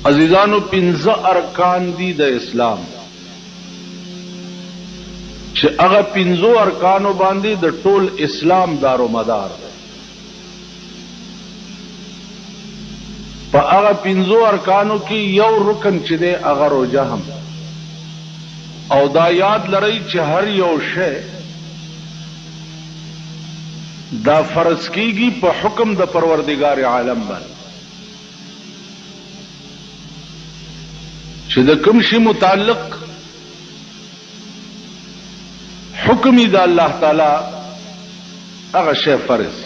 अजीजानो पिंजा अरकान दी द इस्लाम चे अगर पिंजो अरकानो बांधी द टोल इस्लाम दारो मदार पर अगर पिंजो अरकानो की यौ रुकन चिदे अगर रोजा हम और दा याद लड़ई चे हर यौ शे दा फर्ज कीगी पर हुक्म द परवरदिगार आलम बन चे द कमशी मुताल्लिक हुक्म दा अल्लाह ताला अगर शे फर्ज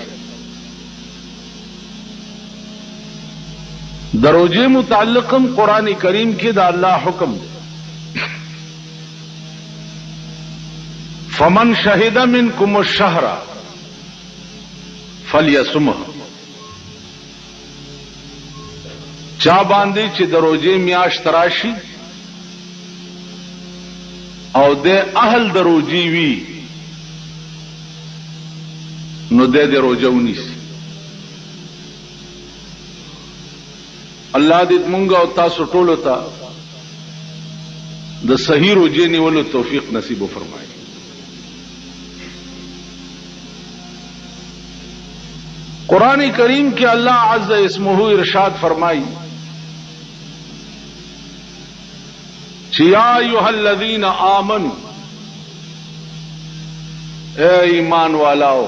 दरोजे मुताल्लिकम कुरान करीम के दा अल्लाह हुक्म फमन शहिदा मिनकुम शहरा फलियसुमह चा बांधी चे दरोजे म्याश तराशी और दे अहल दरोजी वी नो दे रोजा 19 अल्लाह दे मुंगा और तासु टोलो ता द सही रोजे निवलो तौफीक नसीब फरमाए। कुरान करीम के अल्लाह अज़्ज़ इस्मुहु इरशाद फरमाई या अय्युहल्लज़ीन आमनू ए ईमान वालाओ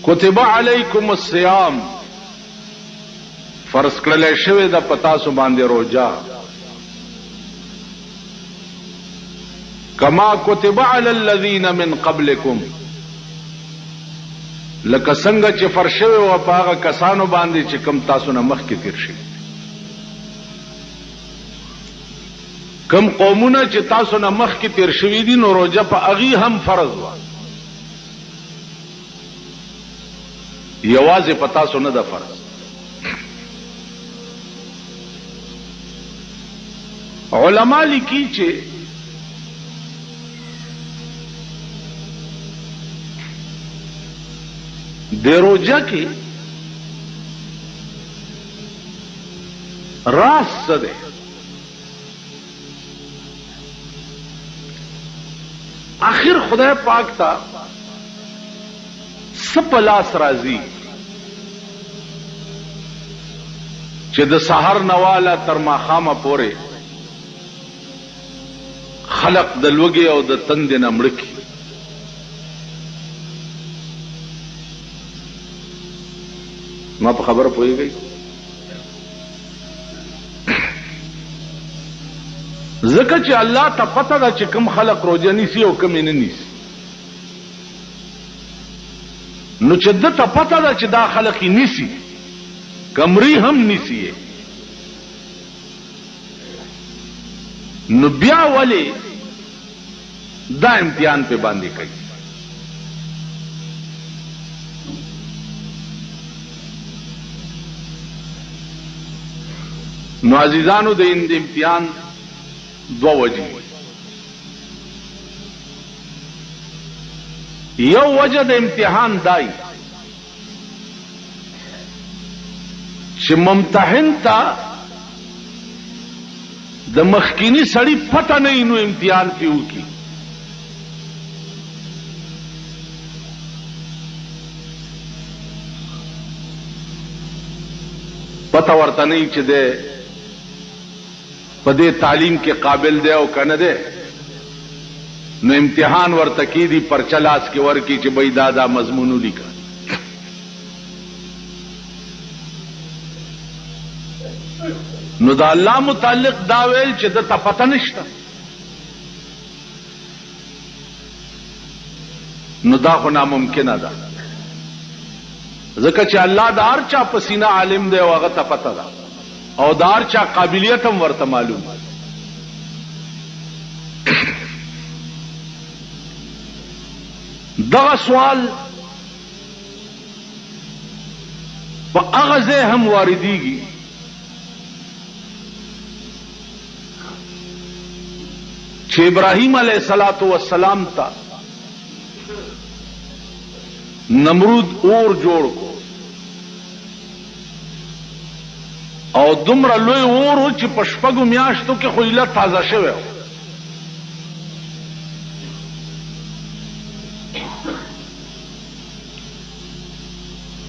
कुतिबा अलैकुमुस सियाम फर्ज कड़ले शवे दा पता सु बांधे रोजा कमा कुतिबा अलल्लज़ीन मिन क़ब्लिकुम लक संग चे फरशवे व पागा कसानो बांधे चे कम तासु न मख की तिरशी कम कौमुना चे तासु न मख की तिरशवी दी नो रोजा पा अगी हम फर्ज हुआ यवाज पता सु न दा फर्ज उलमा लिखी चे दे रोजा के रास सदे आखिर खुदा पाक था सपलास राजी चिद सहर नवाला तरमा खामा पोरे खलक दलवगे और द तंदे न मड़की मां पर खबर पोई गई ज़का चे अल्लाह ता पता दा चे कम खलक रोजा नीसी और कम इन नीसी नु चे दा ता पता दा चे दा खलक ही नीसी कमरी हम नीसी है नु ब्या वाले दा इम्तिहान पे बांधी कई नाजिजानो दे इन इम्तिहान दो वजह यो वजह दे इम्तिहान दाई चे मुमतहिन था द मखकीनी सड़ी पता नहीं नु इम्तिहान पीऊ की पता वर्ता नहीं चे दे पदे तालीम के काबिल दे और कन दे न इम्तिहान वर तकीदी पर चलास के वर की चे बई दादा मजमूनु लिखा नु दा अल्लाह मुताल्लिक दावेल चे दा पता निश्ता नु दा को नामुमकिन अदा ज़का चे अल्लाह दार चा पसीना आलिम दे वगत पता दा और दार चा काबिलियत हम वर्त मालूम दगा सवाल व अगज़े हम वारिदीगी चे इब्राहिम अलैहिस्सलातु वस्सलाम था नमरूद और जोड़ को او دومره لوی اور و چې په شپږو میاشتو کې خو ایله تازه شوی و.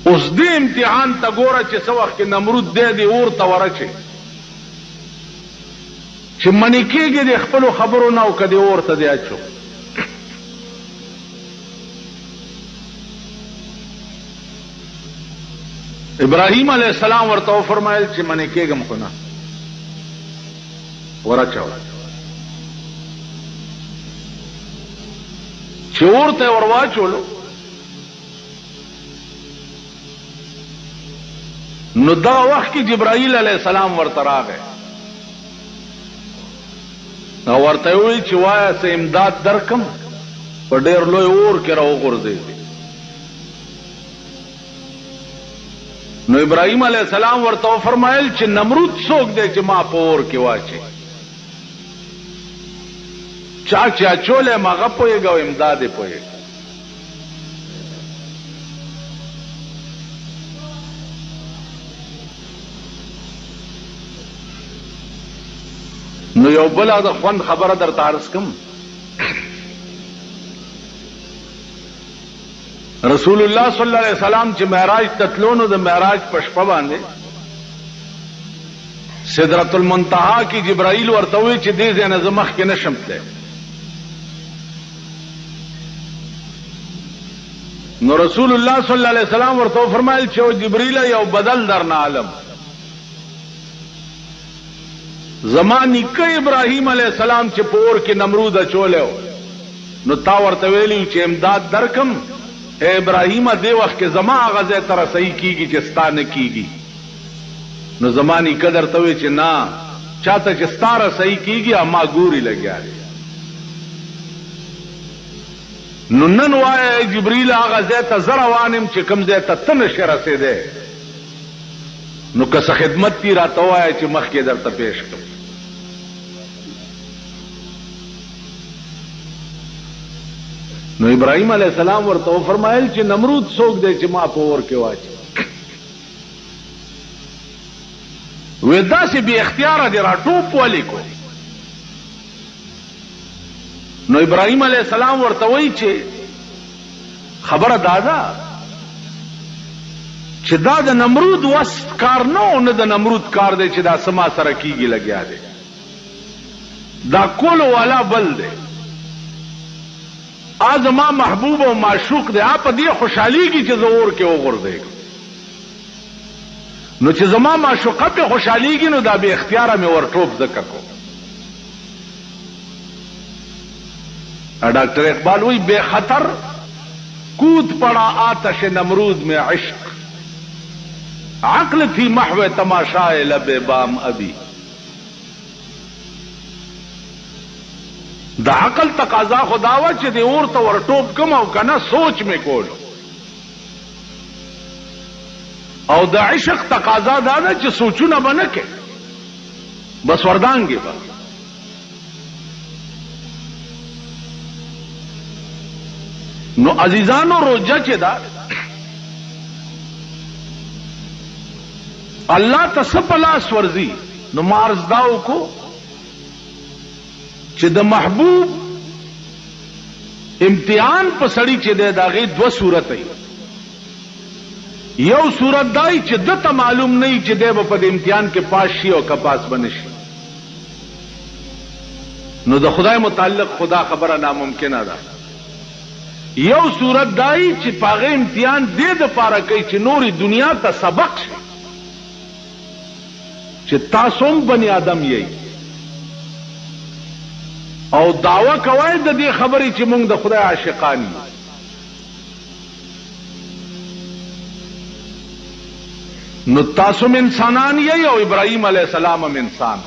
اوس دې امتحان ته ګوره چې څه وخت کې نمرود دی اور ته ورچي چې منې کېږي د خپلو خبرو نه او که دې اور ته دی اچو. ابراهیم علیہ السلام ورته وفرمایل چې منې کېږم خو نه ورچوه. چې اور ته ور واچولو نو دا وخت کې جبرائیل علیہ السلام ورته راغی او ورته وی چې وایه څه امداد درکم په ډېر لوی اور کې راوغورځېدې. نو ابراهیم علیہ السلام ورته فرمایل چې نمرود څوک دی چې ما په اور کې واچي چا چې اچولې ما هغه پوهېږي او امداد یې پوهېږي. نو یو بله د خوند خبره درته عرض کم. رسول الله صلی الله علیه وسلم چې معراج تتلو نو د معراج په شپه باندې سدرۃ المنتهى کې جبرائیل ورته وی چې دې ځای نه زه مخکې نشم تللی. نو رسول الله صلی الله علیه وسلم ورته فرمایل چې او جبرائیل یو بدل درنه عالم زما نیکه ابراهیم علیہ السلام چې په اور کې نمرود اچولیو نو تا ورته ویلی چې امداد درکم اے ابراهیم دې وخت کې زما هغه ځای ته رسۍ کېږي چې ستا نه کېږي. نو زما نیکه درته وی چې نه چاته چې ستا رسۍ کېږي اما ګوري لګیا دی. نو نن وایه جبریل هغه ځای ته زه روان یم چې کوم ځای ته ته نشې رسېدی نو که څه خدمت دي راته ووایه چې مخکې درته پیش کړم. نو ابراهیم علیہ السلام ورته فرمایل چې نمرود څوک دی چې ما په اور کې واچي. وې داسې بې اختیاره دې راټوپ ولې کو. نو ابراهیم علیہ السلام ورته وایي چې خبره دا ده چې دا د نمرود وس کار نه او نه د نمرود کار دی چې دا سما سره کېږي لګیا دی. دا کولو والا بل دی. زما محبوب او معشوق دی په دې خوشحالېږي چې زه اور کې وغورځېږم. نو چې زما معشوقه پې خوشحالېږي نو دا بې اختیاره مې ورټوپ ځکه کو. ډاکٹر اقبال وی بے خطر کود پڑا آتش نمرود میں عشق عقل تھی محو تماشائے لب بام ابھی. دا عقل تقاضا خداوا چې دی اور ته ورټوپ کم او کنه سوچ میں کول او د عشق تقاضا دا نه چې سوچونه به نه کې بس وردانګې به. نو عزیزانو روجه چې دا الله ته څه په لاس ورځي نو ما عرض دا وکړو چې د محبوب امتحان په سړی چې دی د هغې دوه صورت وي. یو صورت دای چې دته معلوم نه وي چې دی به په د امتحان کې پاس شي او که پاس به نه شي. نو د خدای متعلق خدا خبره ناممکنه ده. یو صورت دای چې په هغې امتحان دې دپاره کوي چې نورې دنیا ته سبق شي چې تاسو هم بني آدم یئ او دعوه کوي د دې خبرې چې موږ د خدای عاشقان یو. نو تاسو هم انسانان یئ او ابراهیم علیہ السلام هم انسان.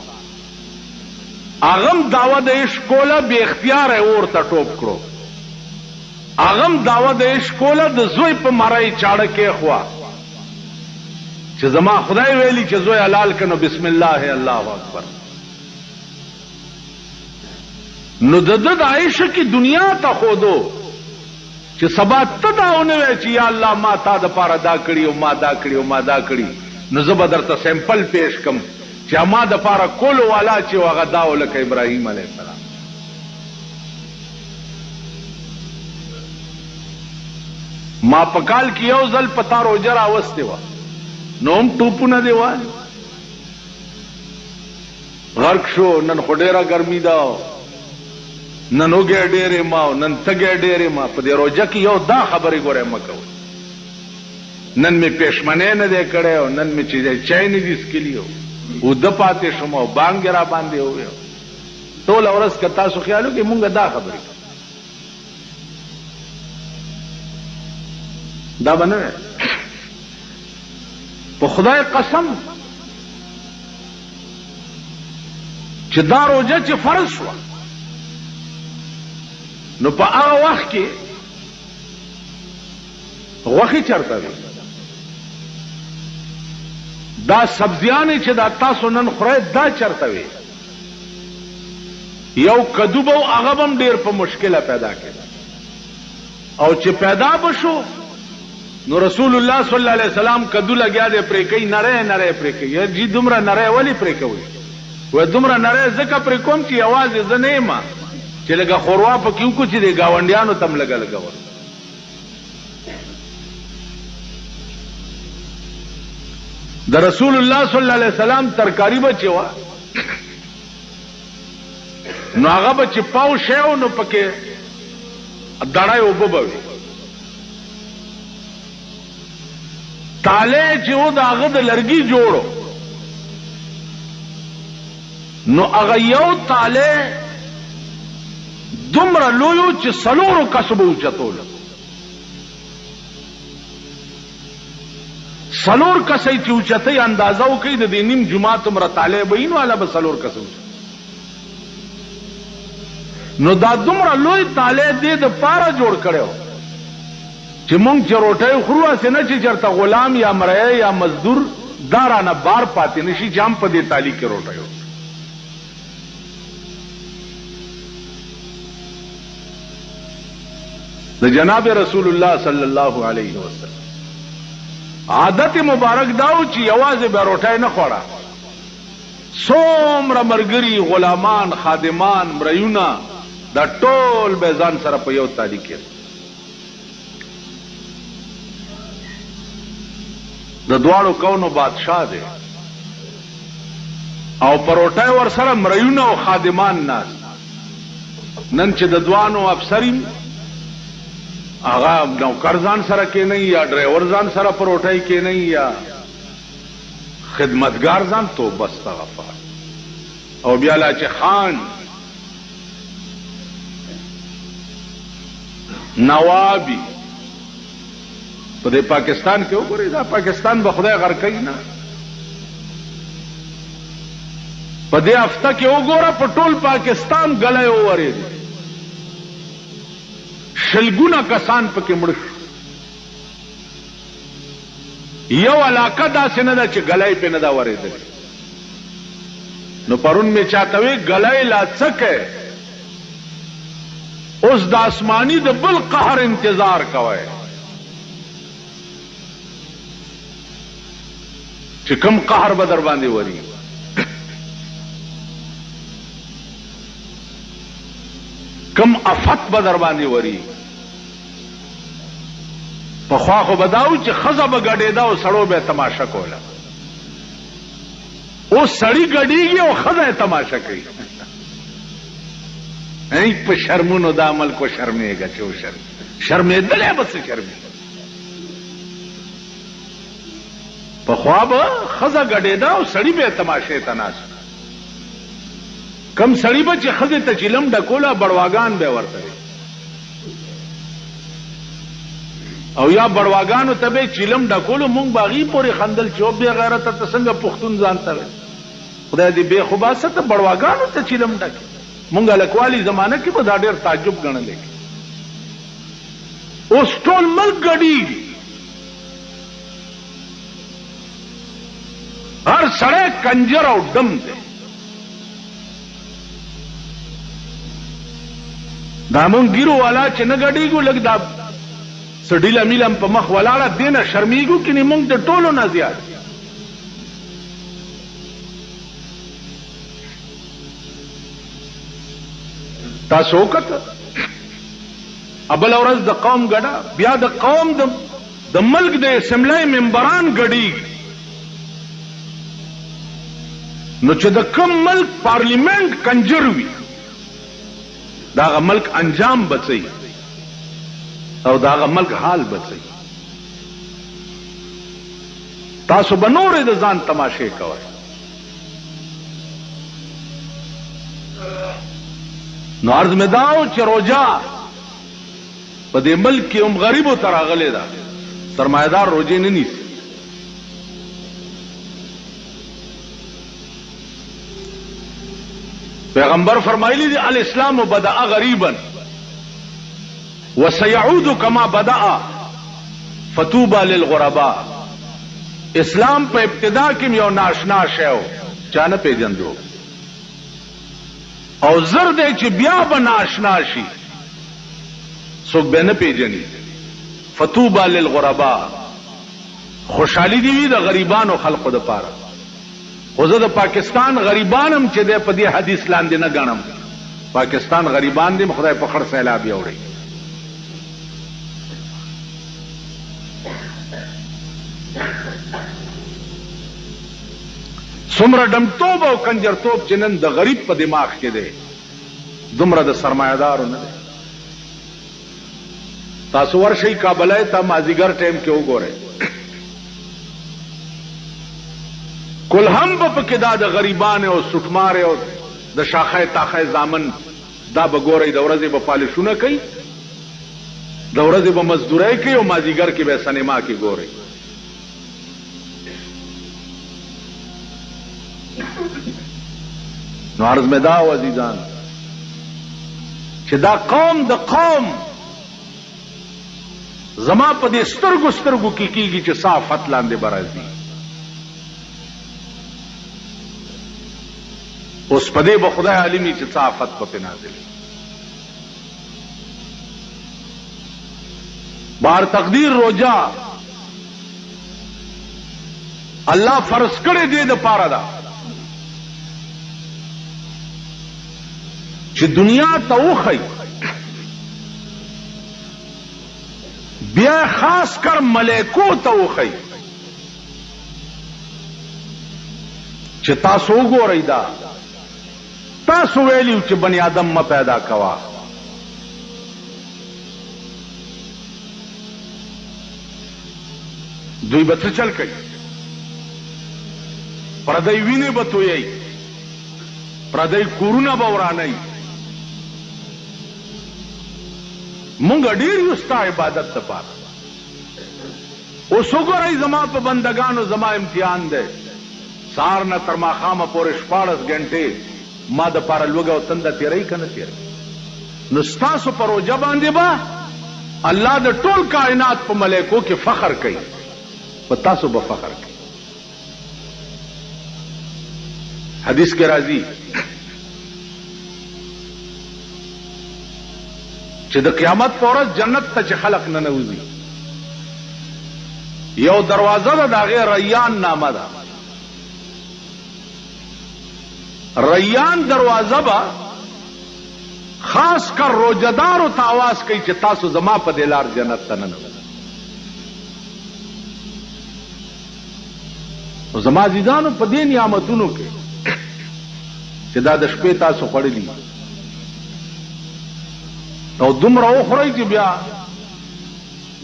هغه هم دعوه د عشق کوله بې اختیاره اور ته ټوپ کړو. هغه هم دعوه د عشق کوله د زوی په مرۍ چاړه کېښوه چې زما خدای ویلي چې زوی حلال کنو بسم الله الله اکبر. نو د ده د عشق دنیا ته خودو چې سبا ته دا ونه وی چې یا الله ما تا د پاره دا کړي او ما دا کړي او ما دا کړي نو زه به درته سیمپل پیش کم چې ما د پاره کولو والا چې هغه دا و لکه ابراهیم علیه السلام. ما په کال کې یو ځل پتا روجه راوستې وه نو هم ټوپونه دی وایي غرق شو. نن خو ډېره ګرمي ده نن وږی ډېرې ما نن تږی ډېرې ما په دې روجه کې یو دا خبرې ګورې مه کوئ نن مې پېشمنی نه دی کړی او نن مې چې چای نه دي څکلي اوده پاتې شوم او بانګ را باندې وویو ټوله ورځ که تاسو خیال وکړئ مونږ دا خبرې دا به نه وی په خدای قسم چې دا روجه چې فرض شوه نو په هغه وخت کې غوښې چرته وي دا سبزیانې چې دا تاسو نن خورئ دا چرته وي یو کدو به هغه به هم ډېر په مشکله پیدا کېده او چې پیدا به شو نو رسول الله صلی الله علیه وسلم کدو لګیا دی پرې کوي نری نری پرې کوي جی دومره نری ولې پرې کوي وایي دومره نری ځکه پرې کوم چې یوازې زه نه یم چې لږه ښوروا پکې وکړو چې د ګاونډیانو ته هم لږه لګول د رسول الله صلی الله علیه وسلم ترکاری به چې وه نو هغه به چې پاو شی و نو پکې دړی اوبه به وي تالی چې و د هغه د لرګي جوړو نو هغه یو تالی دومره لوی و چې څلورو کسو به اوچتولو څلور کسې چې اوچتۍ اندازه وکړي د دې نیم جومات عمره تالی به وي نو هله به څلور کسه اوچت نو دا دومره لوی تالی دې دپاره جوړ کړی و چې مونږ چې روټۍ خورو هسې نه چې چېرته غلام یا مریی یا مزدور دا رانه بار پاتې نشي چې هم په دې تالي کې روټۍ وکړي د جناب رسول الله صلی الله علیه وسلم عادت مبارک داو چې یوازې به روټۍ نه خوړه څومره ملګري غلامان خادمان مریونه دا ټول به ځان سره په یو تالي کې د دواړو کونو بادشاه دی او پروټای ور سره مریونه او خادمان ناس نن چې د دوانو افسرین هغه نوکر ځان سره کې نه یا ډرایور ځان سره پروټای کې نه یا خدمتګار ځان توبه استغفار او بیا لا چې خان نوابی په دې پاکستان کې وګورئ دا پاکستان به خدای غر کوي نه په دې هفته کې وګوره په ټول پاکستان غلې وورېدي شلګونه کسان پکې مړ شو یو علاقه داسې نه ده چې غلې په نه دا ورېدل نو پرون می چاته وی غلې لا څکه اوس د آسمانی د بل قهر انتظار کوي چې کم قهر به در باندې وری کم افت به در باندې وری په خوا خو بداو چې خزه به ګډېدا او سړو به تماشا کوله او سړی ګډېږي او خزه تماشا کوي ای په شرمونو د عمل کو شرمېږه چې و شرمېدلی بس شرمېږه په خوا به ښځه ګډېده او سړي به یې تماشې ته ناست کم سړي به چې ښځې ته چیلم ډکوله بړواګان به یې ورته او یا بړواګانو ته به یې چیلم ډکولو مونږ به هغې پورې خندل چې او بې غیرته ته څنګه پښتون ځان ته وی خدای دې بې خوباسه ته بړواګانو ته چیلم ډکې مونږ هلکوالي زمانه کې به دا ډېر تعجب ګڼلی اوس ټول ملک ګډېږي هر سړی کنجر او ډم دی دا مونږ ګیرو والا چې نه ګډېږو لږ دا څه ډیله میله په مخ ولاړه دې نه شرمېږو کنې مونږ د ټولو نه زیات تاسو وکړه ابل ورځ د قوم ګډه بیا د قوم د ملک د اسمبلی ممبران ګډي نو چې د کوم ملک پارلیمنت کنجر وي دا ملک انجام بچي او دا ملک حال بچي تاسو بنورې د ځان تماشې کوئ نو عرض میں داو چې روجا په دې ملک کې هم غریبو تر راغلی دا سرمایدار روجې نه نیسي پیغمبر فرمایلی دی الاسلام بدأ غریبا وسيعود كما بدأ فتوبى للغرباء اسلام په ابتدا کې یو ناشنا شیو چانه پیژندو او زر دې چې بیا به ناشنا شي څوک به نه پیژني فتوبى للغرباء خوشحالي دی د غریبانو خلقو د پاره خو زه د پاکستان غریبان هم چې د په دې حدیث لاندې نه ګڼم پاکستان غریبان دي خدای په خړ سیلاب یوړي څومره ډمټوب او کنجرتوب چې نن د غریب په دماغ کې دی دومره د سرمایه‌دارو نه دی تاسو ورشئ کابل ته مازیګر ټایم کې وګورئ کل هم په کې دا د غریبان او سټمار او د شاخه تاخه زامن دا بګوري د ورځې په پالشونه کوي د ورځې په مزدوري کوي او مازیګر کې به سینما کې ګوري نو عرض میں دا عزیزان چې دا قوم د قوم زما په دې سترګو سترګو کې کیږي چې صافت لاندې برازي اوس په دې به خدای عالمي چې صافت په نازل بار تقدیر روجا الله فرض کړی دی د پاره دا چې دنیا ته وخی بیا خاص کر ملائکو ته وخی چې تاسو وګورئ دا تاسو ویلیو چې بنی آدم ما پیدا کوا دوی به څه چل کوي پردی وینې به تویي پردی کورونه به ورانوي مونږ ډېر یو ستا عبادت لپاره اوس وګورئ زما په بندګانو زما امتحان دی سهار نه تر ماښامه پورې 14 غنټې ما د پاره لوګه او تنده تیرې کنه تیرې نو ستاسو پر روجه باندې با الله د ټول کائنات په ملائکو کې فخر کوي په تاسو به فخر کوي حدیث کې راځي چې د قیامت پر ورځ جنت ته چې خلق نه نوځي یو دروازه ده د هغې ریان نامه ده ریان دروازه با خاص کر روجدارو ته आवाज کوي چې تاسو زما په دلار جنت ته نه نو زما عزیزانو په دې نعمتونو کې چې دا د شپې تاسو خوړلي او دومره وخورئ چې بیا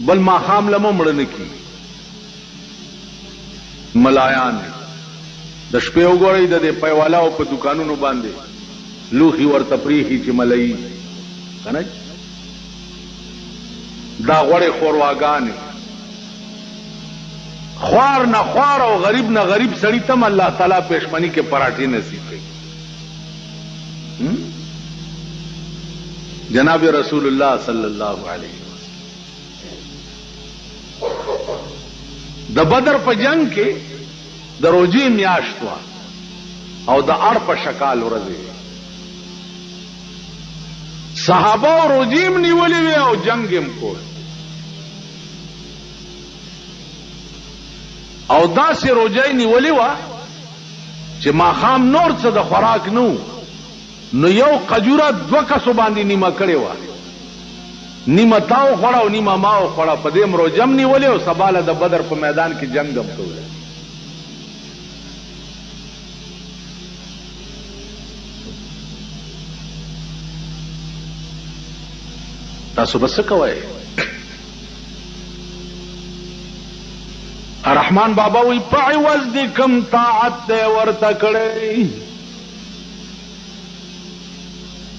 بل ماښام لمو مړه نه کي ملایان د شپې وګورئ د دې پیوالاو په دکانونو باندې لوخي ورته پریخي چې ملایي کنه دا غوړې خورواګانې خوار نه خوار او غریب نه غریب سړی تم الله تعالی پښمنی کې پراټې نصیب کړي جناب رسول الله صلی الله علیه وسلم د بدر په جنگ کې د روجې میاشت وا او د اړ په شکال ورځي صحابه روجیم نیولې وي او جنگ هم کول او داسې روجې نیولې وا چې ماخام نور څه د خوراک نو نو یو قجوره 2 کسو باندې نیمه کړې وه، نیمه تاو خوړه او نیمه ماو خوړه، په دې مروجم نیولې او سباله د بدر په میدان کې جنگ هم کولی. تاسو به څه کوئ؟ رحمان بابا وی په عوض د کم طاعت دی ورته کړی،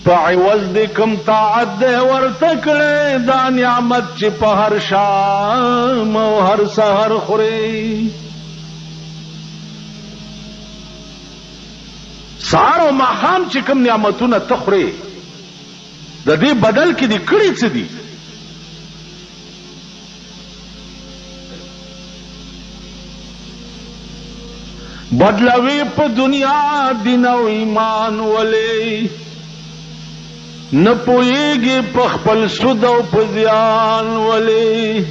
په عوض د کم طاعت دی ورته کړی، دا نعمت چې په هر شام او هر سحر خوري. سحر او ماښام چې کوم نعمتونه ته خورې د دې بدل کې دې کړي څه دي؟ بدلوي په دنیا دین او ایمان ولې، نه پوهېږي په خپل سود او په زیان ولې.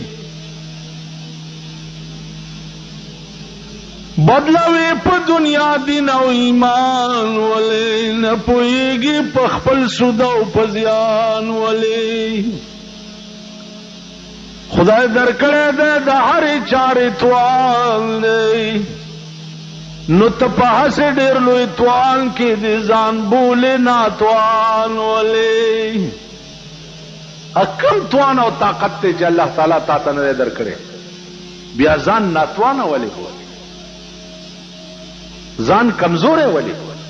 بدلوي په دنیا دین او ایمان ولې، نه پوهېږي په خپل سود او په زیان ولې. خدای درکړی دی د هرې چارې توان دی، نو ته په هسې ډېر لوی توان کې د ځان بولې ناتوان ولې. کم توان او طاقت دی چې الله تعالی تا ته نه دی درکړی، بیا ځان ناتوانه ولې بولې، ځان کمزوری ولې بولې.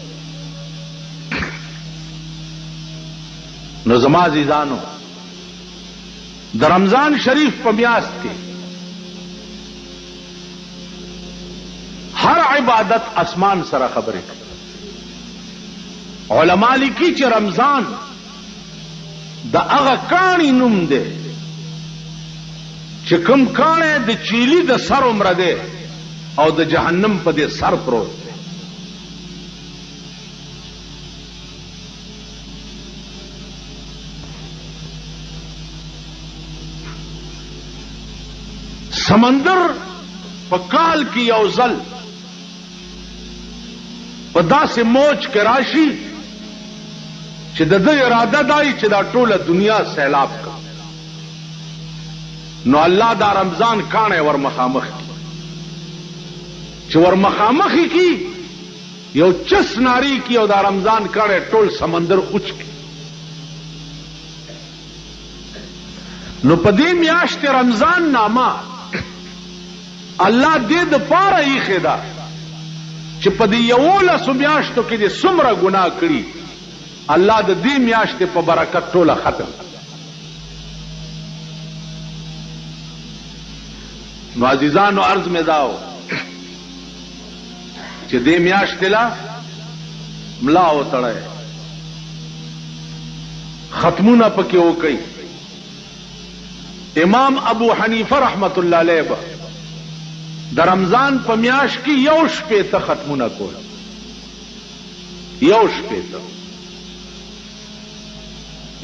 نو زما عزیزانو د رمضان شریف په میاشت کې هر عبادت اسمان سره خبرې کوي. علما لیکي چې رمضان د هغه کاڼي نوم دی چې کوم کاڼی د چیلي د سر عمره دی او د جهنم په دې سر پروت دی. سمندر په کال کې یو ځل په داسې موج کې راشي چې د ده اراده دای چې دا ټوله دنیا سیلاب کړي. نو الله دا رمضان کاڼی ور مخامخ کی، چې ور مخامخ کی یو چس ناری کی او دا رمضان کاڼی ټول سمندر اوچ کی. نو په دې میاشت رمضان نامه الله دې د پاره ایښې ده چې په دې 11 میاشتو کې دې څومره ګناه کړي، الله د دې میاشتې په برکت ټوله ختم. نو عزیزانو عرض مې داو چې دې میاشتې لا ملا وتړی، ختمونه پکې وکړي. امام ابو حنیفه رحمت الله علیه به د رمضان په میاشت کې 1 شپېته ختمونه کول، 1 شپېته.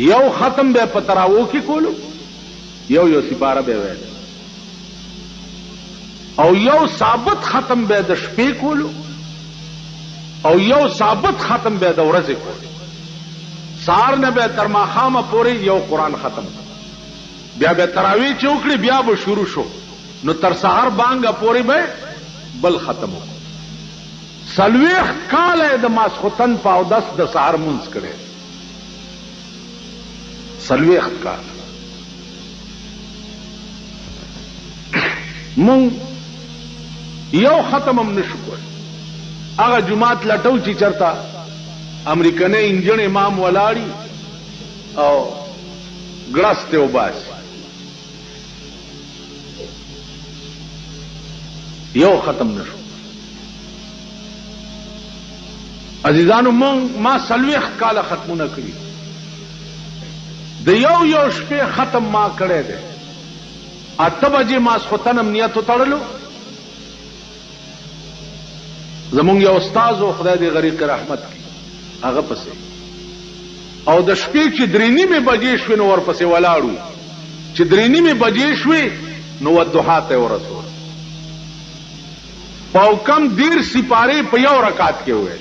یو ختم به په تراویح کې کولو، یو سپاره به ویل، او یو ثابت ختم به د شپې کولو، او یو ثابت ختم به د ورځې کولو. سهار نه به تر ماښامه پورې یو قرآن ختم، بیا به تراویح چې وکړي بیا به شروع شو، نو تر سحر بانګه پورې به بل ختم وکړو. 40 کاله د ماسخوتن په اودس د سحر مونځ کړی، 40 کاله. مونږ یو ختم هم نشو کولی. هغه جماعت لټو چې چرته امریکنی انجن امام ولاړي او ګړس ته وباسي، یو ختم نشو. عزیزانو ما 40 کاله ختمونه کړي، د یو شپې ختم ما کړی دی. 8 بجې ماسخوتن امنیت وتړلو. زمونږ یو استاد و خدای دې غریق رحمت کړي، هغه پسې او د شپې چې 3:30 بجې شوې نو ورپسې ولاړو، چې 3:30 بجې شوې نو ودحا ته ورسول، او کم 1.5 سپاره په یو رکعت کې وې.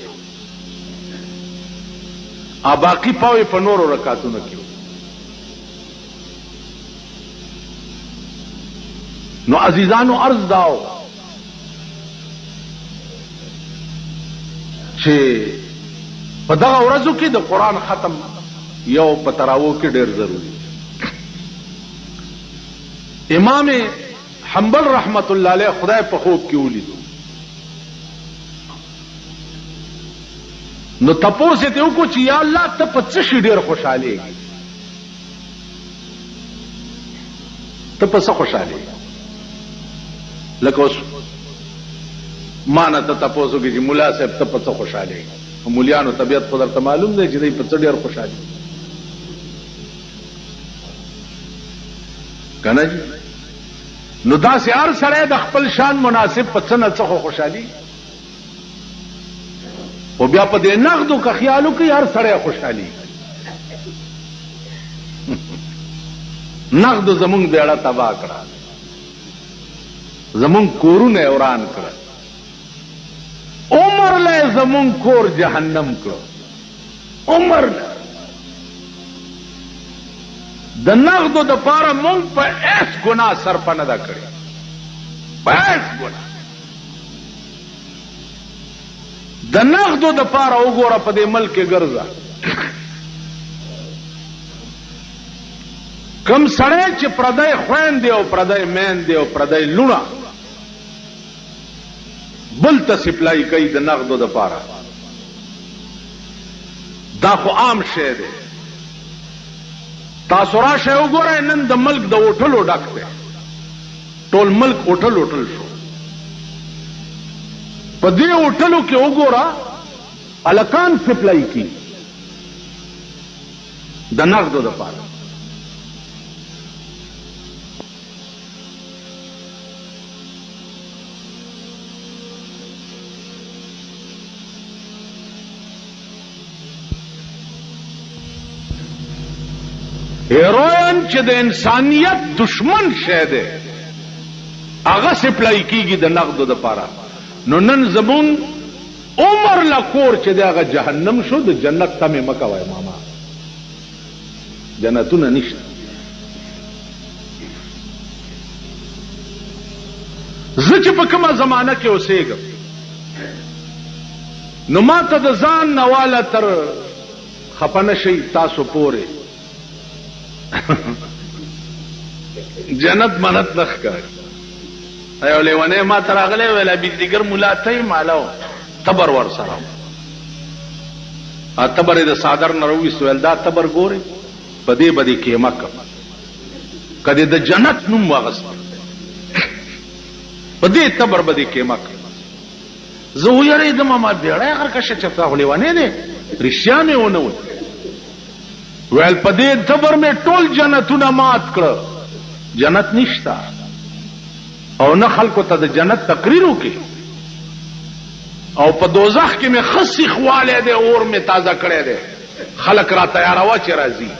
ا باقی پاوې په نورو رکعاتونو کې. نو عزیزانو عرض داو چې په دغه ورځو کې د قران ختم یو په تراوو کې ډېر ضروری. امام حنبل رحمت الله علیه خدای په خوب کې ولیدو، نو تپوس ته وکړو چې یا الله ته په څه شي ډېر خوشالېږي، ته په څه خوشالېږي؟ لکه اوس ما نه ته تپوس وکړي چې مولا صاحب ته په څه خوشالېږي؟ مولیانو طبیعت خو درته معلوم دی چې دوی په څه ډېر خوشالېږي که نه جي؟ نو داسې هر سړی د خپل شان مناسب په څه نه څه خو خوشحالي، خو بیا په دې نقدو که خیال وکړي هر سړی خوشحالي. نقدو زمونږ بیړه تباه کړه، زمونږ کورونه یې وران کړه، عمر له زمونږ کور جهنم کړه، عمر له د نقدو د پاره مونږ په ایس ګناه صرفه نه ده کړې، په ایس ګناه د نقدو د پاره وګوره په دې ملک کې ګرځه، کم سړی چې پردی خویندې او پردی میندې او پردی لوڼه بل ته سپلای کوي د نقدو د پاره، دا خو عام شی دی. تاسو راشئ وګورئ نن د ملک د هوټلو ډک دی، ټول ملک هوټل هوټل شو. په دې هوټلو کې وګوره الکان سپلای کی د نقدو د پاره. هیروین چې د انسانیت دشمن شه دی هغه سپلای کیږي د نقدو د پاره. نو نن زمون عمر لکور چې دی هغه جهنم شو، د جنت تمه مکه وای ماما، جنتونه نشته. زه چې په کومه زمانہ کې اوسېږم نو ما ته د ځان نواله تر خپنه شي تاسو پورې جنت منت نخکار. ایو لیوانه ما تراغله ویلا بی دیگر مولا ته مالو تبر ور سره ا تبر د صادر نروي سوال دا تبر ګوري پدې بدی کې مکه کدی د جنت نوم واغست پدې تبر بدی کې مکه زه یې د ما بیړای هر کښه چتا لیوانه دي رښتیانه ونه ویل پدې تبر مې ټول جنتونه مات کړ، جنت نشتا او نه خلکو ته د جنت تقریر وکي، او په دوزخ کې مې خسي خواله دي اور مې تازه کړي دي، خلک را تیاروا چې راځي.